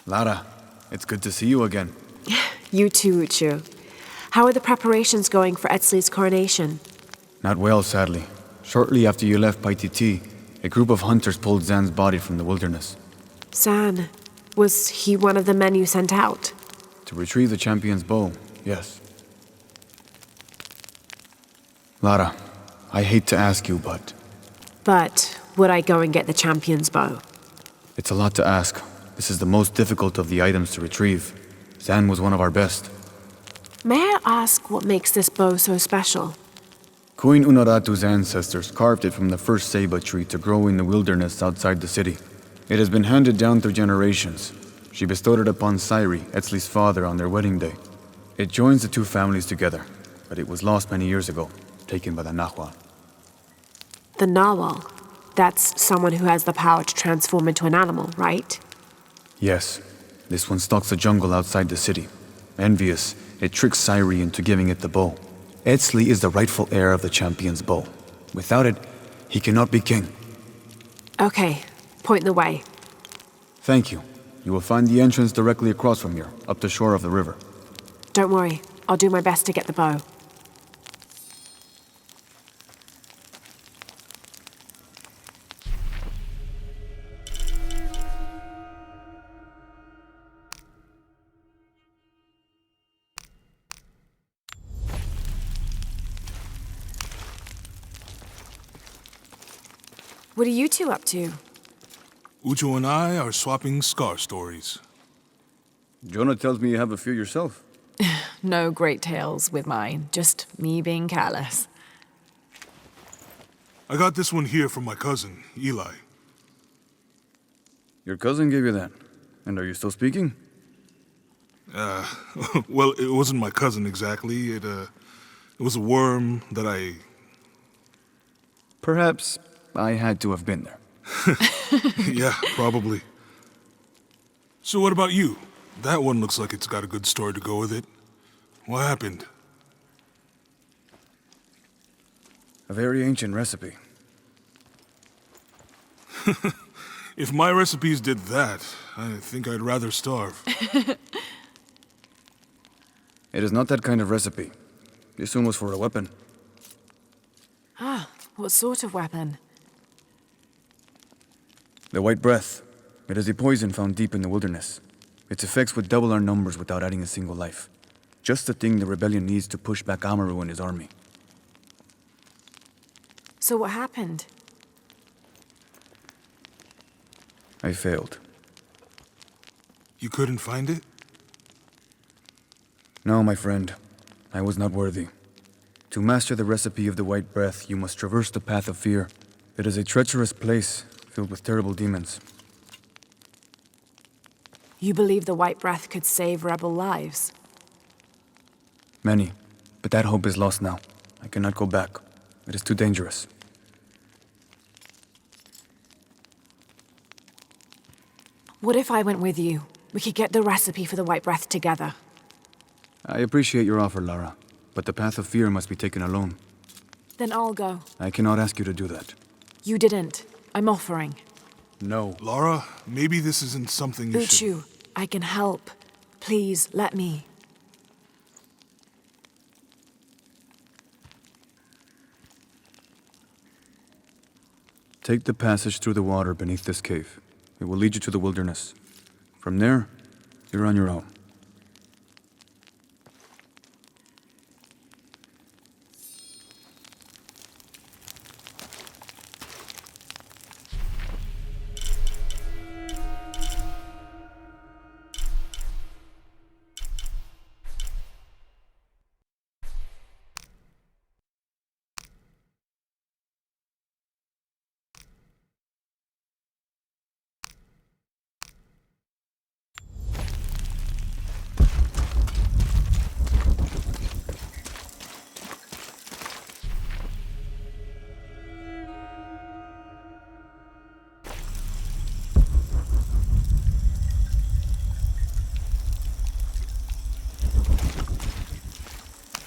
Lara, it's good to see you again. You too, Uchu. How are the preparations going for Etzli's coronation? Not well, sadly. Shortly after you left Paititi, a group of hunters pulled Zan's body from the wilderness. Zan, was he one of the men you sent out? To retrieve the champion's bow, yes. Lara, I hate to ask you, but... But would I go and get the champion's bow? It's a lot to ask. This is the most difficult of the items to retrieve. Zan was one of our best. May I ask what makes this bow so special? Queen Unaratu's ancestors carved it from the first ceiba tree to grow in the wilderness outside the city. It has been handed down through generations. She bestowed it upon Sairi, Etzli's father, on their wedding day. It joins the two families together, but it was lost many years ago, taken by the Nahual. The Nawal. That's someone who has the power to transform into an animal, right? Yes. This one stalks the jungle outside the city. Envious, it tricks Sairi into giving it the bow. Etzli is the rightful heir of the champion's bow. Without it, he cannot be king. Okay, point the way. Thank you. You will find the entrance directly across from here, up the shore of the river. Don't worry, I'll do my best to get the bow. What are you two up to? Ucho and I are swapping scar stories. Jonah tells me you have a few yourself. No great tales with mine, just me being careless. I got this one here from my cousin, Eli. Your cousin gave you that. And are you still speaking? Well, it wasn't my cousin exactly. It was a worm that I... Perhaps I had to have been there. Yeah, probably. So what about you? That one looks like it's got a good story to go with it. What happened? A very ancient recipe. If my recipes did that, I think I'd rather starve. It is not that kind of recipe. This one was for a weapon. Ah, what sort of weapon? The White Breath. It is a poison found deep in the wilderness. Its effects would double our numbers without adding a single life. Just the thing the rebellion needs to push back Amaru and his army. So what happened? I failed. You couldn't find it? No, my friend. I was not worthy. To master the recipe of the White Breath, you must traverse the path of fear. It is a treacherous place, filled with terrible demons. You believe the White Breath could save rebel lives? Many. But that hope is lost now. I cannot go back. It is too dangerous. What if I went with you? We could get the recipe for the White Breath together. I appreciate your offer, Lara. But the path of fear must be taken alone. Then I'll go. I cannot ask you to do that. You didn't. I'm offering. No. Lara, maybe this isn't something you should... Uchu, I can help. Please, let me. Take the passage through the water beneath this cave. It will lead you to the wilderness. From there, you're on your own.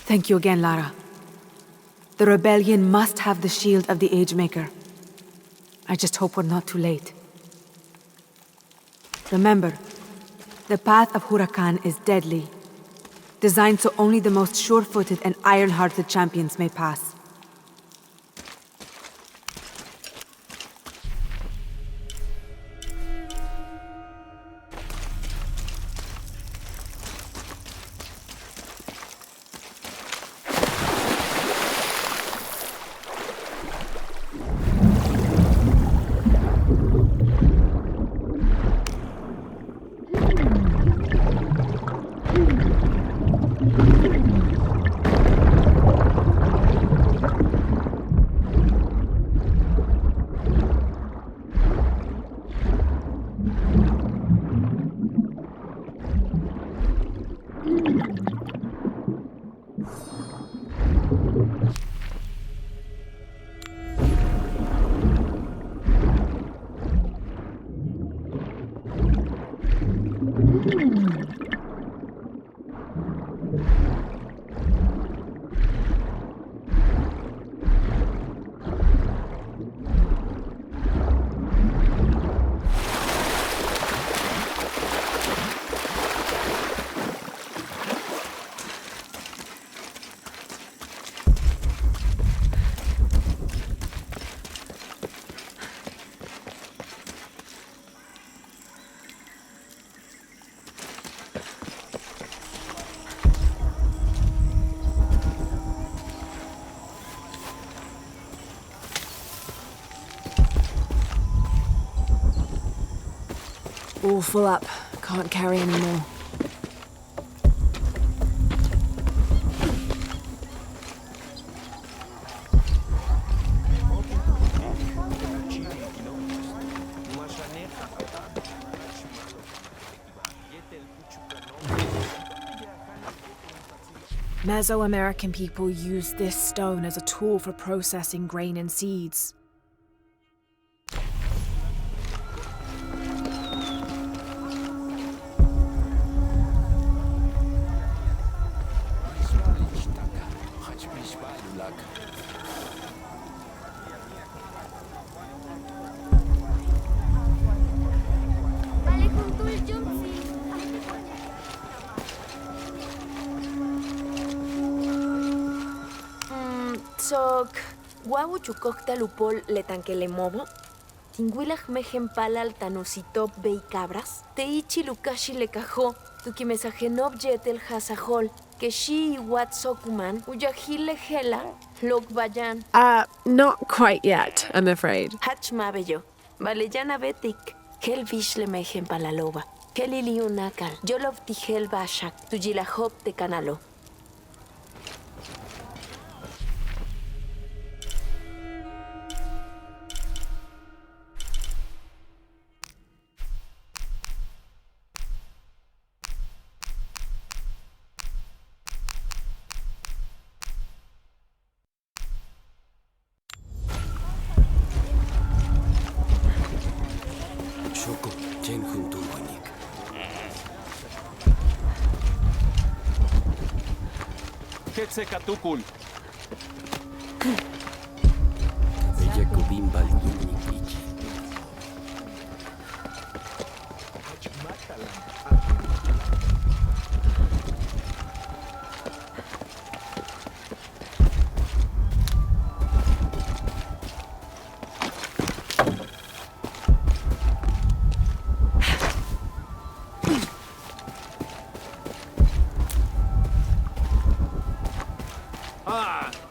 Thank you again, Lara. The rebellion must have the shield of the Age Maker. I just hope we're not too late. Remember, The path of Huracan is deadly, designed so only the most sure-footed and iron-hearted champions may pass. All full up. Can't carry any more. Mesoamerican people used this stone as a tool for processing grain and seeds. Sok, guau chukokta lupol letanquele mobo, tinguilaj mejen palal tanusitop bei cabras, teichi lukashi le cajó, tuki mesajenob yetel hasajol, que shi wat sokuman, uyajile hela, lok bayan. Not quite yet, I'm afraid. Hach mabello, valeyana betik, hel vishle mejen palaloba, helili unakal, yolov tijel bashak, tuyilahop te canalo. Shoko, chen junto manik. Quetzalcoatl. Ella kubimbal yinikichi.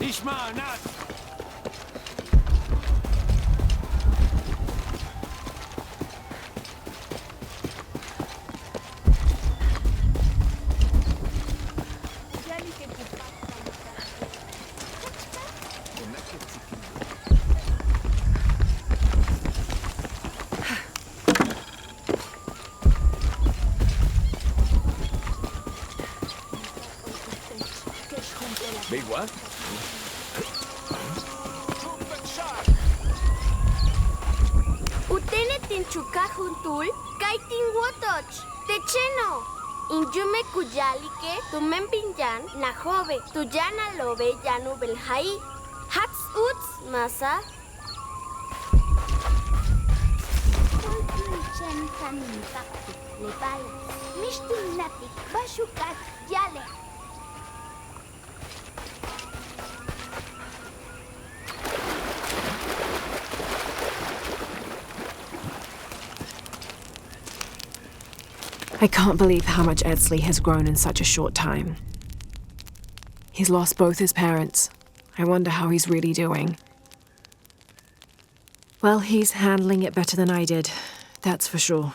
Ishma, not. Big what? Utene tinchukajuntul, kaitin wotoch, techeno. Injume kuyalike, tumen pinyan, najove, tuyana lobe yanu belhai. Hats uts, masa. Nepal. Mishtin natik bashukat yale. I can't believe how much Edsley has grown in such a short time. He's lost both his parents. I wonder how he's really doing. Well, he's handling it better than I did, that's for sure.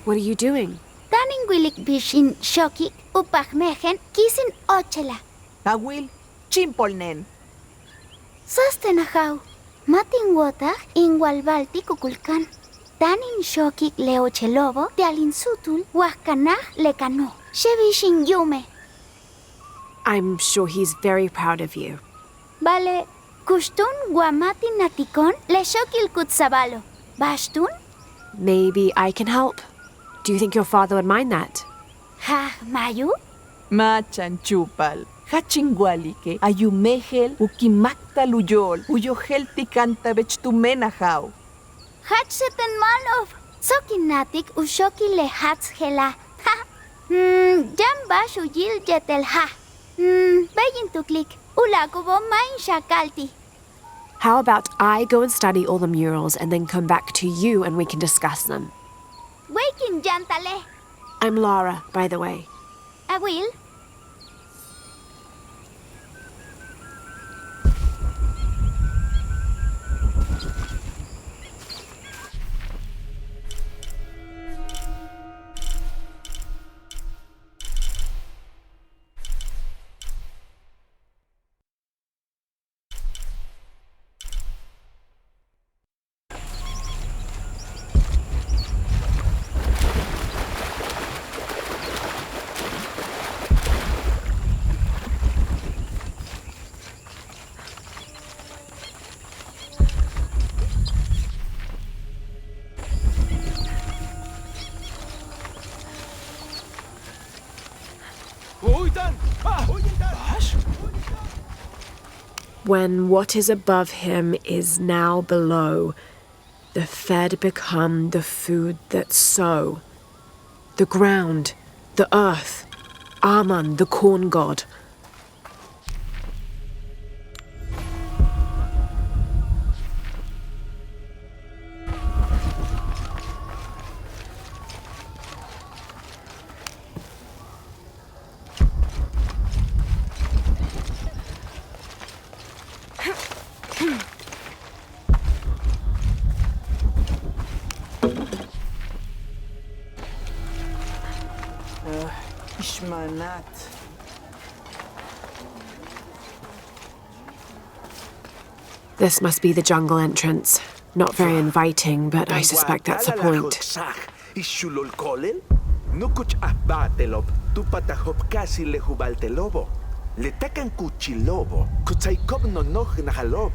What are you doing? Taning wilik bishin shokik upagmegen kisin ochela. Awil, chimpolnen. Sastenahaw. Matin wotag inwalbalti kukulkan. Tanin shokik leochelobo de alinsutul huascanaj lecano. Shevishin yume. I'm sure he's very proud of you. Vale, kustun guamatin natikon le shokil kutsabalo. Bashtun? Maybe I can help? Do you think your father would mind that? Ha, mayu? Machan chupal. Hachingualike, ayumehel, ukimakta luyol, uyohel tikanta bechtumenahaw. Hatcheten malov. Sokinatik ushoki le hatshela. Ha. Jamba shuyil yetel ha. Beyin tuklik. Ulakubo main shakalti. How about I go and study all the murals and then come back to you and we can discuss them? Waking jantale. I'm Lara, by the way. I will. When what is above him is now below, the fed become the food that sow. The ground, the earth, Aman, the corn god. Ishmanat. This must be the jungle entrance. Not very inviting, but I suspect that's the point. Ishulol kolel? Nukuch abatelob, tu patahop kasi lehubaltelobo. Letakan kuchilobo, kutsaikob no nog nahalob.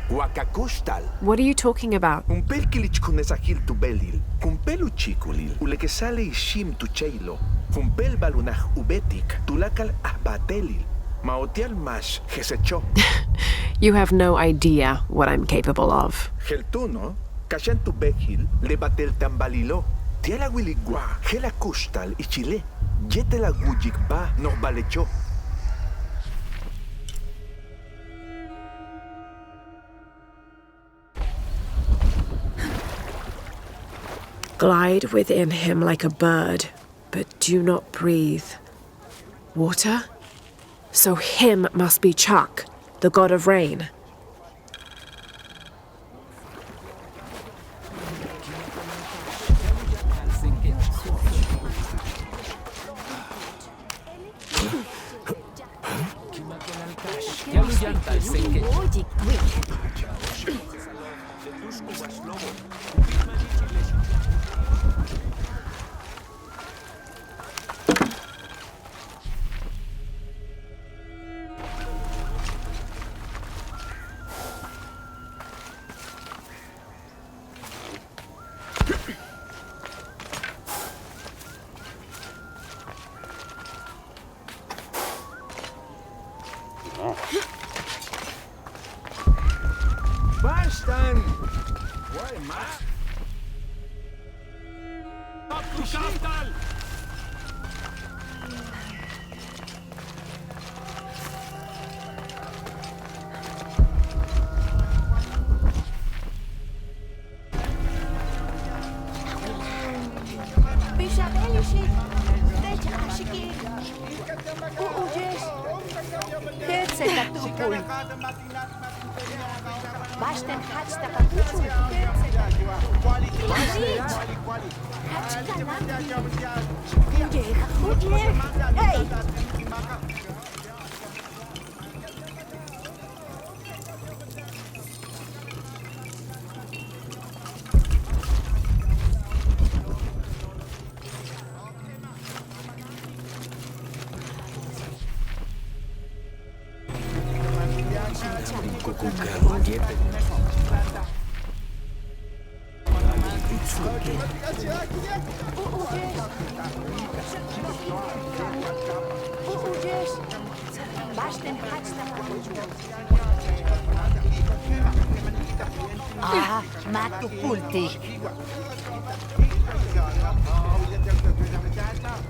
Wakakustal. What are you talking about? Un pelkilich kunesahil tu belil, un pelu chikulil, ulekesale ishim tu cheilo, un pel balunah ubetik, tulakal ahbatelil, maotial mash hesecho. You have no idea what I'm capable of. Geltuno, kashan tu behil, lebatel tambalilo, tiela wiligua, hela kustal ichile, yetela gujik ba no balecho. Glide within him like a bird, but do not breathe. Water? So him must be Chak, the god of rain. Bastan! Why, Max?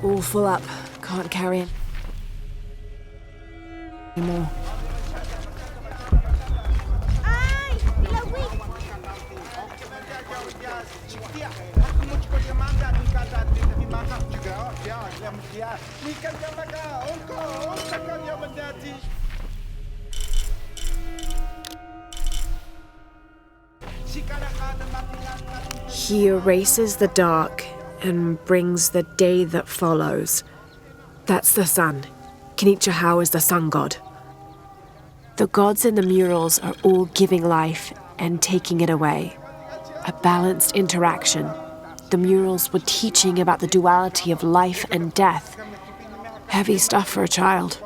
All full up. Can't carry anymore. He erases the dark and brings the day that follows. That's the sun. Kinichahau is the sun god. The gods in the murals are all giving life and taking it away. A balanced interaction. The murals were teaching about the duality of life and death. Heavy stuff for a child.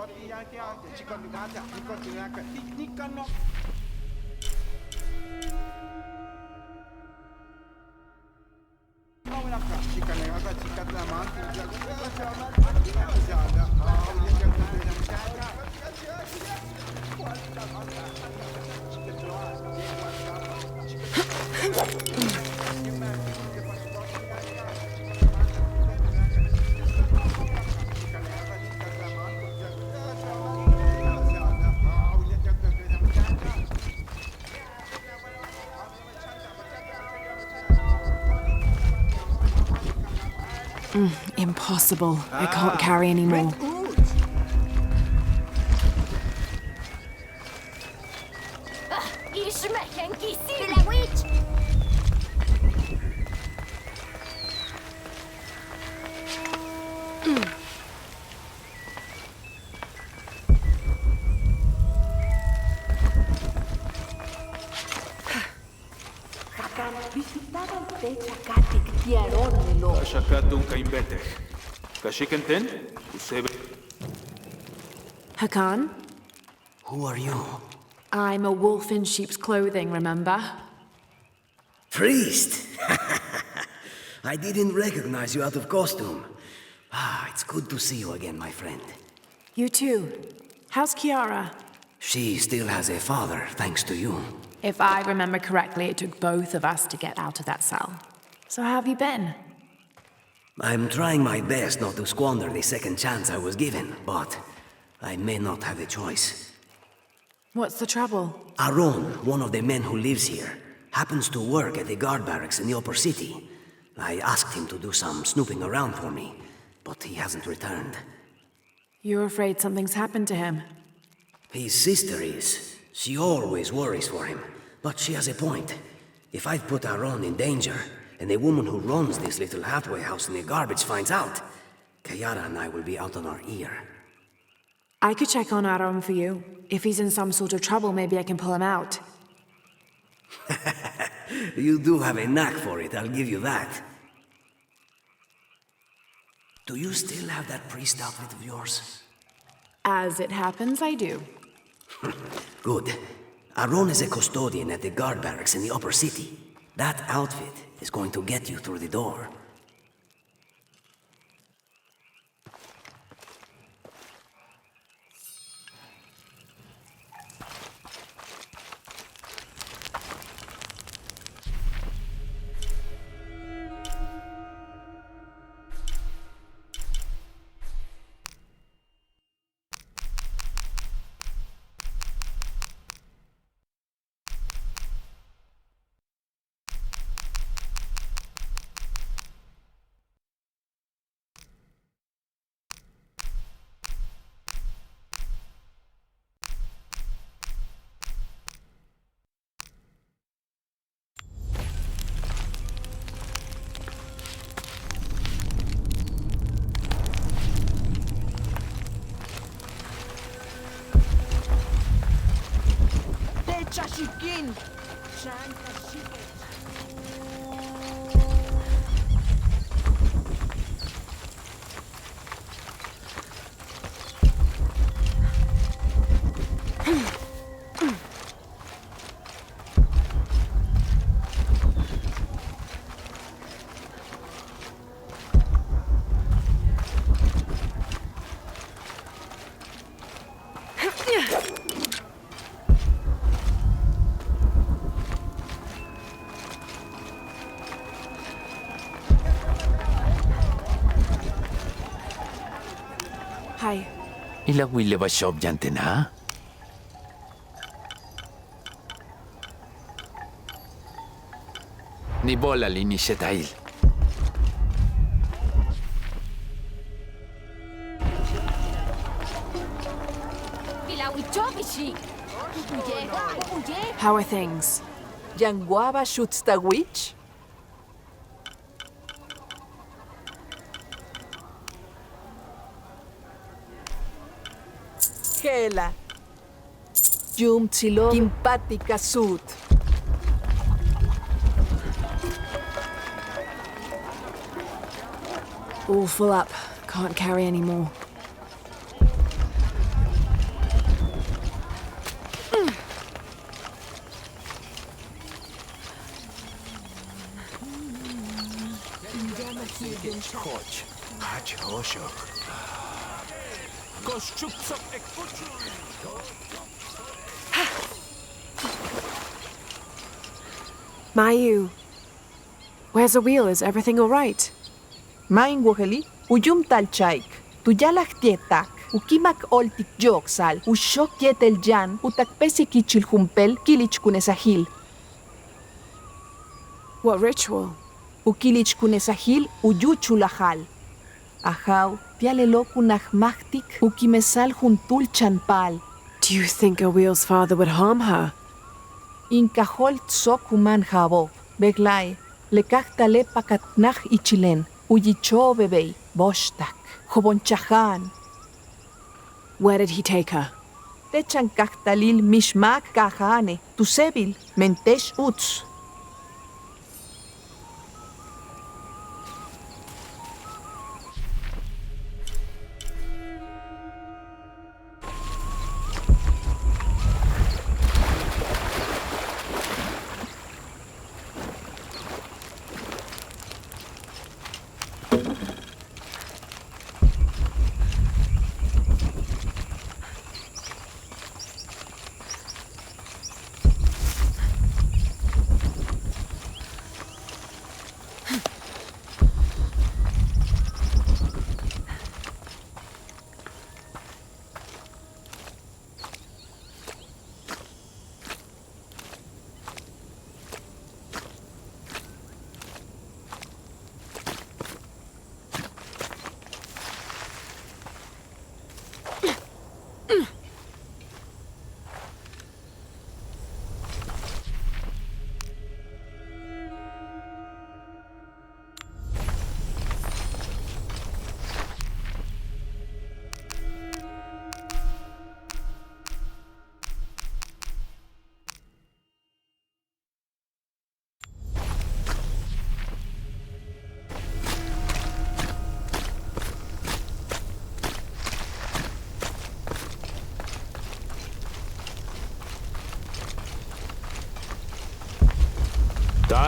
Impossible. I can't carry anymore. Hakan? Who are you? I'm a wolf in sheep's clothing, remember? Priest! I didn't recognize you out of costume. It's good to see you again, my friend. You too. How's Kiara? She still has a father, thanks to you. If I remember correctly, it took both of us to get out of that cell. So how have you been? I'm trying my best not to squander the second chance I was given, but I may not have a choice. What's the trouble? Aaron, one of the men who lives here, happens to work at the guard barracks in the upper city. I asked him to do some snooping around for me, but he hasn't returned. You're afraid something's happened to him? His sister is. She always worries for him, but she has a point. If I've put Aaron in danger, and the woman who runs this little halfway house in the garbage finds out, Kayara and I will be out on our ear. I could check on Aram for you. If he's in some sort of trouble, maybe I can pull him out. You do have a knack for it, I'll give you that. Do you still have that priest outfit of yours? As it happens, I do. Good. Aaron is a custodian at the guard barracks in the upper city. That outfit is going to get you through the door. Chashikin! Hi. Ilawile ba siya obyante na? Ni bola linisya dahil. How are things? Yanguaba shoots the witch? Hela. Yum tsilo kimpatika suit. All full up. Can't carry any more. Mayu, where's the wheel? Is everything all right? Main woheli, uyum tal chaik. Tuyalak tietak. Ukimak oltik joksal. Ushok yetel jan. Utakpesi kichil humpel kilich kunesahil. What ritual? Ukilich kunesahil uyuchulahal. Ahaw, tialelo kunahmachtik ukimesal juntul chanpal. Do you think Awil's father would harm her? Inkahol tsok human jabo. Beglay, lekachtale pakatnach ichilen. Uyicho bebey, bostak, hobonchahan. Where did he take her? Techan kaktalil mishmak kahane, tusebil, mentesh uts.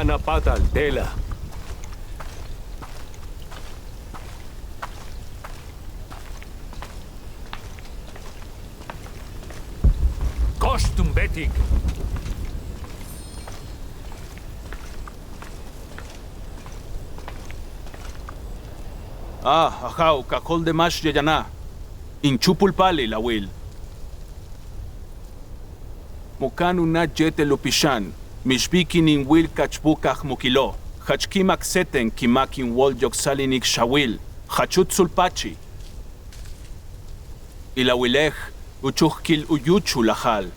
Kana patal tela. Kostum betik. Ajau, kakol de mash yayana. Inchupul pali, la will. Mokanu na jete lupishan. Mishbikin in will kachbukach mokilo. Hachkimak seten kimakin wol yoksalinik shawil. Hachut sulpachi. Ilawilech uchuchkil uyuchu lahal.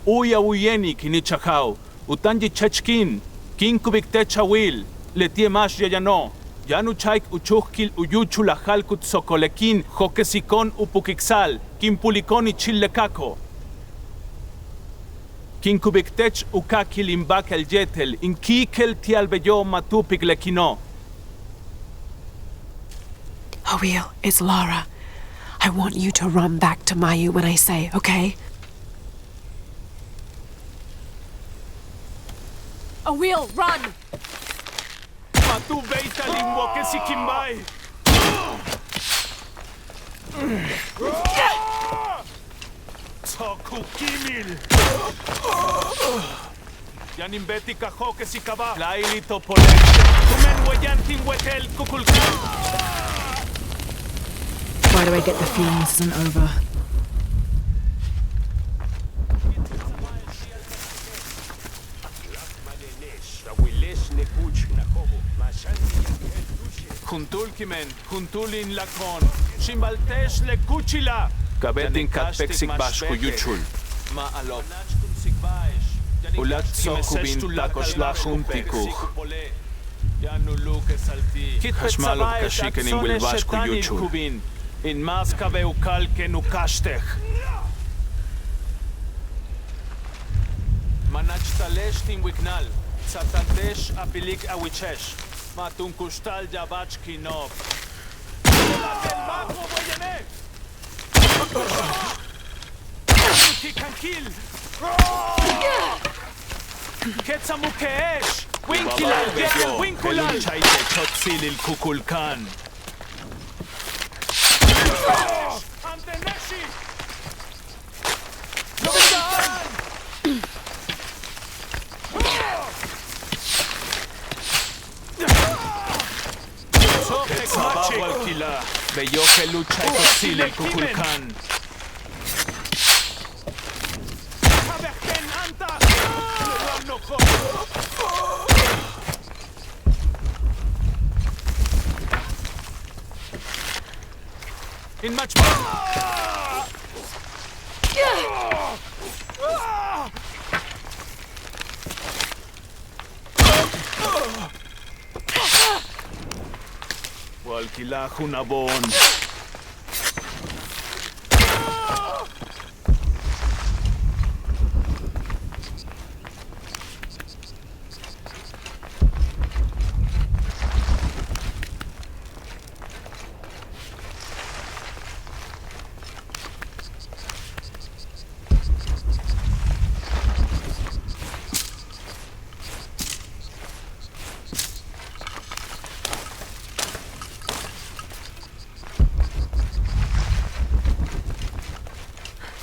Uya uyeni kinichakao. Utanji chechkin. Kin kubikte chawil. Letie mash yayano. Yanu chaik uchuchkil uyuchu lahal kutsokolekin. Jokesikon upukiksal. Kin pulikoni chillekako. Kin kubiktech ukakil imbak el yetel. In kikel tialbeyo matupik lekino. Awil, it's Lara. I want you to run back to Mayu when I say, okay? Awil, run! Matu beita lingwo que si kimbai. Toku kimil. Yanin beti kajo que si kaba. Laili topolete. Kumen weyantin wetel kukulkan. Why do I get the feeling this isn't over? Juntulkimen, juntulin lakon. Shimbaltesh le kuchila. Kabetin katpeksik bash kuyuchul. Ma alop. Ulat sokubin takoshla juntikuch. Hashmalu kashiken in wilbash kuyuchul. In maska veukal ke nukashtech. Manachtalech tin wignal. Satantesh apilik awichesh. Matun kustal jabach kinov. El mago voyenek. Kankil. Ketsamukeesh. Winkilal yetel winkulal. Chaite chotzil il kukulkan. Anteneshi. Sababu alkila. Beyo que lucha y cocile el kukulkan. In much Walkila hunabon.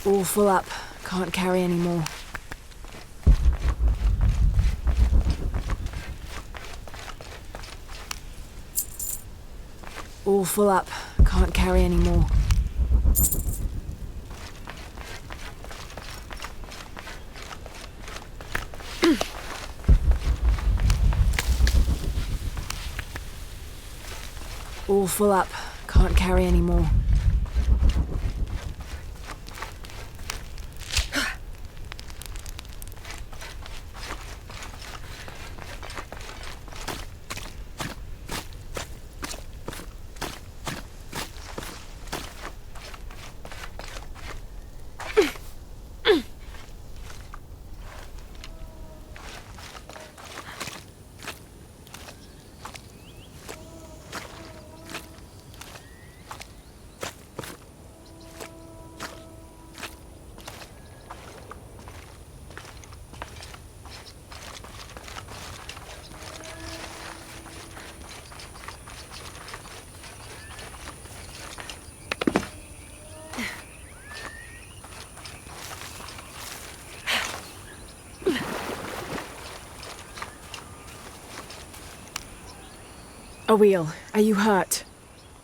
All full up. Can't carry any more. All full up. Can't carry any more. All full up. Can't carry any more. Awil, are you hurt?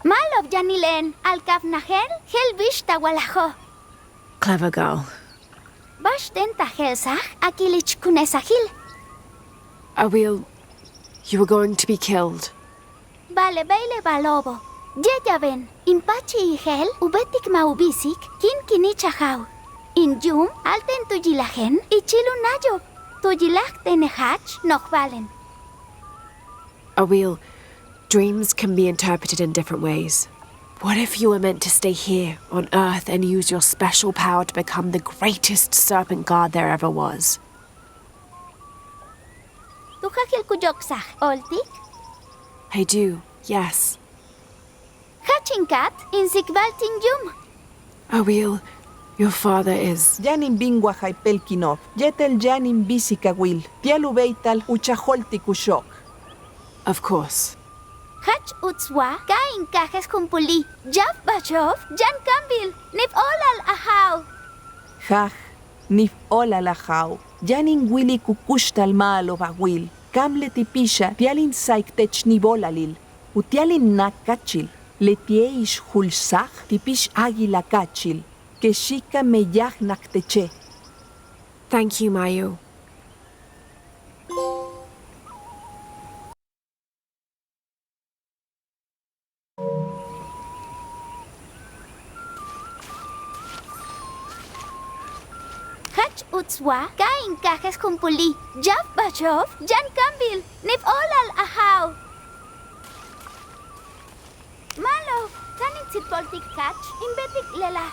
Malov Janilen, Alkavnahel, Helvish Tawalajo. Clever girl. Bashten Tahelsach, Akilich Kunesahil. Awil, you were going to be killed. Vale Baile Balobo. Yeyaven, Impachi Hel, Ubetik Maubisik, Kin Kinichahau. Injum, Alten Tujilahen, Ichilunayo. Tujilach Tenehach, Nochvalen. Awil, dreams can be interpreted in different ways. What if you were meant to stay here, on Earth, and use your special power to become the greatest serpent guard there ever was? Tuhakil Kujoksach, Oltik? I do, yes. Hachinkat, Insikvaltin Yum. Awil, your father is... Janin bingwa haipelkinov, yetel janin bisikawil, tialubeital uchaholtik ushok. Of course. Hach utzwa, kain kajes kumpuli, Jaf Bashov, Jan Kambil, Nif Olal Ahau. Haj, nif ola lahau, janin wili kukushtal malo bagwil, kamle tipisha, tialin saik technibolalil, utialin nakachil, letieish hulsach, tipish águila kachil, que shika meyaj nakteche. Thank you, Mayu. Hach utzwa, kain kajes kumpuli, Jaf Bashov, Jan Kambil, Nif Olal Ahau. Malo, tanin sitpoltik kach, imbetik lela.